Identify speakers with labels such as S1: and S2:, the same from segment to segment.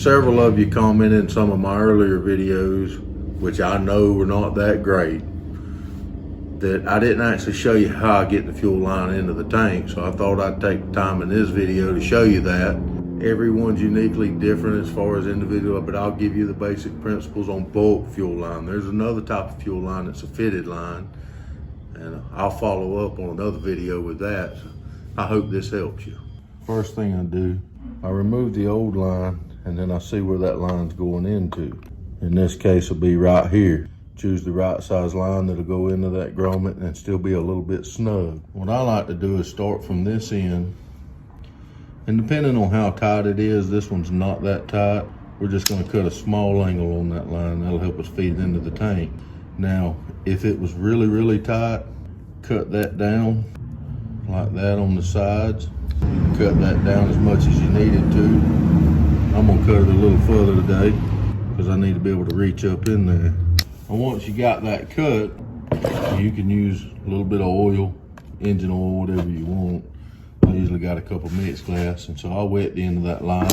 S1: Several of you commented in some of my earlier videos, which I know were not that great, that I didn't actually show you how I get the fuel line into the tank. So I thought I'd take time in this video to show you that. Everyone's uniquely different as far as individual, but I'll give you the basic principles on bulk fuel line. There's another type of fuel line that's a fitted line, and I'll follow up on another video with that. I hope this helps you. First thing I do, I remove the old line, and then I see where that line's going into. In this case, it'll be right here. Choose the right size line that'll go into that grommet and still be a little bit snug. What I like to do is start from this end, and depending on how tight it is, this one's not that tight. We're just gonna cut a small angle on that line. That'll help us feed it into the tank. Now, if it was really, really tight, cut that down like that on the sides. Cut that down as much as you needed to. I'm gonna cut it a little further today because I need to be able to reach up in there. And once you got that cut, you can use a little bit of oil, engine oil, whatever you want. I usually got a couple mixed glass, and so I'll wet the end of that line.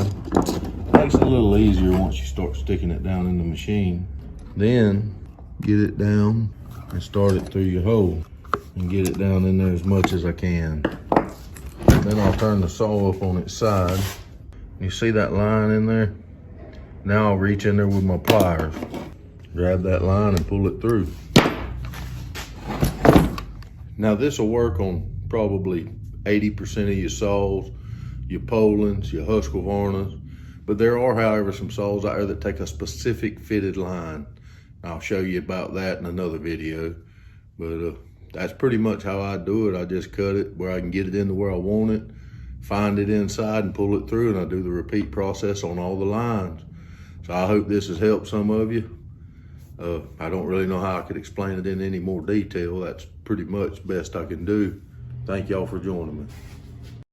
S1: Makes it a little easier once you start sticking it down in the machine. Then get it down and start it through your hole and get it down in there as much as I can. Then I'll turn the saw up on its side. You see that line in there? Now I'll reach in there with my pliers, grab that line and pull it through. Now this will work on probably 80% of your saws, your Polands, your Husqvarnas, but there are, however, some saws out there that take a specific fitted line. I'll show you about that in another video, but that's pretty much how I do it. I just cut it where I can get it into where I want it, find it inside and pull it through, and I do the repeat process on all the lines. So I hope this has helped some of you. I don't really know how I could explain it in any more detail. That's pretty much best I can do. Thank y'all for joining me.